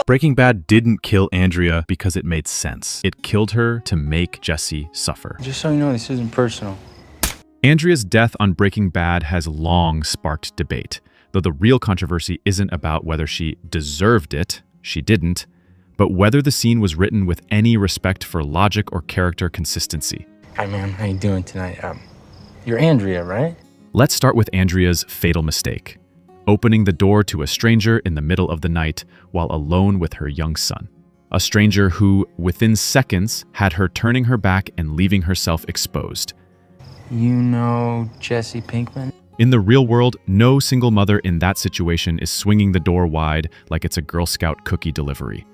Breaking Bad didn't kill Andrea because it made sense. It killed her to make Jesse suffer. Just so you know, this isn't personal. Andrea's death on Breaking Bad has long sparked debate, though the real controversy isn't about whether she deserved it, she didn't, but whether the scene was written with any respect for logic or character consistency. Hi, man. How you doing tonight? You're Andrea, right? Let's start with Andrea's fatal mistake, opening the door to a stranger in the middle of the night while alone with her young son. A stranger who, within seconds, had her turning her back and leaving herself exposed. You know Jesse Pinkman? In the real world, no single mother in that situation is swinging the door wide like it's a Girl Scout cookie delivery.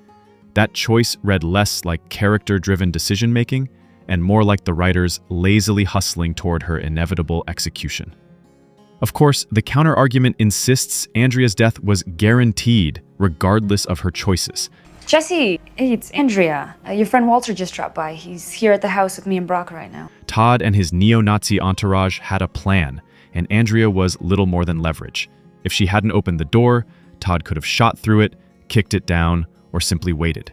That choice read less like character-driven decision-making and more like the writers lazily hustling toward her inevitable execution. Of course, the counter-argument insists Andrea's death was guaranteed, regardless of her choices. Jesse, hey, it's Andrea. Your friend Walter just dropped by. He's here at the house with me and Brock right now. Todd and his neo-Nazi entourage had a plan, and Andrea was little more than leverage. If she hadn't opened the door, Todd could have shot through it, kicked it down, or simply waited.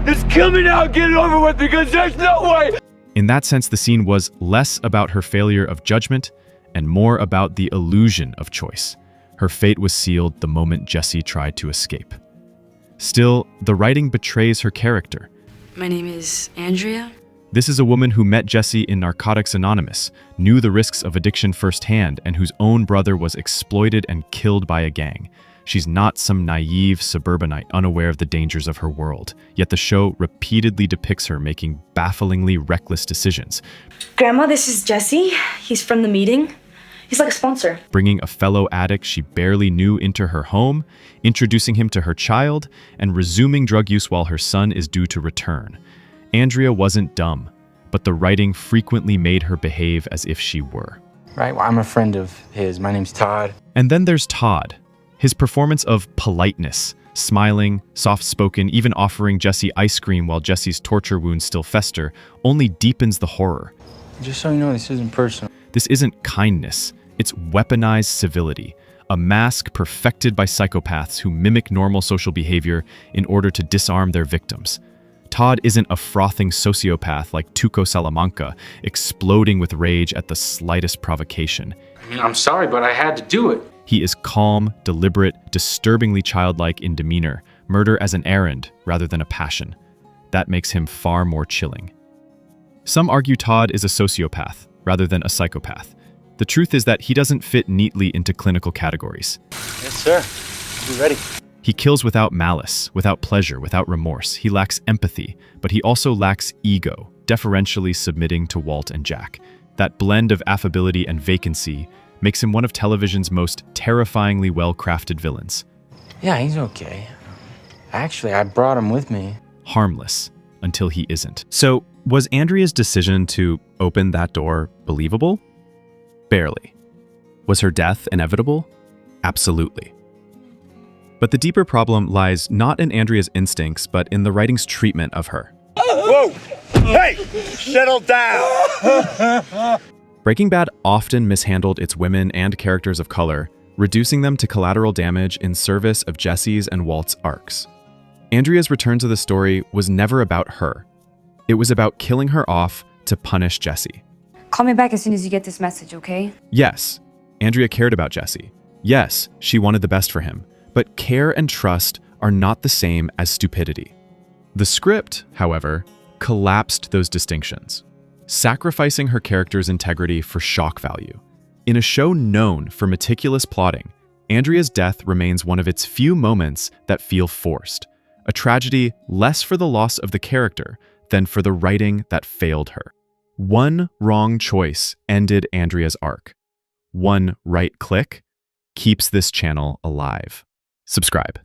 Just kill me now and get it over with because there's no way! In that sense, the scene was less about her failure of judgment and more about the illusion of choice. Her fate was sealed the moment Jesse tried to escape. Still, the writing betrays her character. My name is Andrea. This is a woman who met Jesse in Narcotics Anonymous, knew the risks of addiction firsthand, and whose own brother was exploited and killed by a gang. She's not some naive suburbanite unaware of the dangers of her world, yet the show repeatedly depicts her making bafflingly reckless decisions. Grandma, this is Jesse. He's from the meeting. He's like a sponsor. Bringing a fellow addict she barely knew into her home, introducing him to her child, and resuming drug use while her son is due to return. Andrea wasn't dumb, but the writing frequently made her behave as if she were. Right, well, I'm a friend of his. My name's Todd. And then there's Todd. His performance of politeness, smiling, soft-spoken, even offering Jesse ice cream while Jesse's torture wounds still fester, only deepens the horror. Just so you know, this isn't personal. This isn't kindness. It's weaponized civility, a mask perfected by psychopaths who mimic normal social behavior in order to disarm their victims. Todd isn't a frothing sociopath like Tuco Salamanca, exploding with rage at the slightest provocation. I'm sorry, but I had to do it. He is calm, deliberate, disturbingly childlike in demeanor, murder as an errand rather than a passion. That makes him far more chilling. Some argue Todd is a sociopath rather than a psychopath. The truth is that he doesn't fit neatly into clinical categories. Yes, sir. Be ready. He kills without malice, without pleasure, without remorse. He lacks empathy, but he also lacks ego, deferentially submitting to Walt and Jack. That blend of affability and vacancy makes him one of television's most terrifyingly well-crafted villains. Yeah, he's okay. Actually, I brought him with me. Harmless, until he isn't. So, was Andrea's decision to open that door believable? Barely. Was her death inevitable? Absolutely. But the deeper problem lies not in Andrea's instincts, but in the writing's treatment of her. Whoa! Hey! Settle down! Breaking Bad often mishandled its women and characters of color, reducing them to collateral damage in service of Jesse's and Walt's arcs. Andrea's return to the story was never about her. It was about killing her off to punish Jesse. Call me back as soon as you get this message, okay? Yes, Andrea cared about Jesse. Yes, she wanted the best for him. But care and trust are not the same as stupidity. The script, however, collapsed those distinctions, sacrificing her character's integrity for shock value. In a show known for meticulous plotting, Andrea's death remains one of its few moments that feel forced, a tragedy less for the loss of the character than for the writing that failed her. One wrong choice ended Andrea's arc. One right click keeps this channel alive. Subscribe.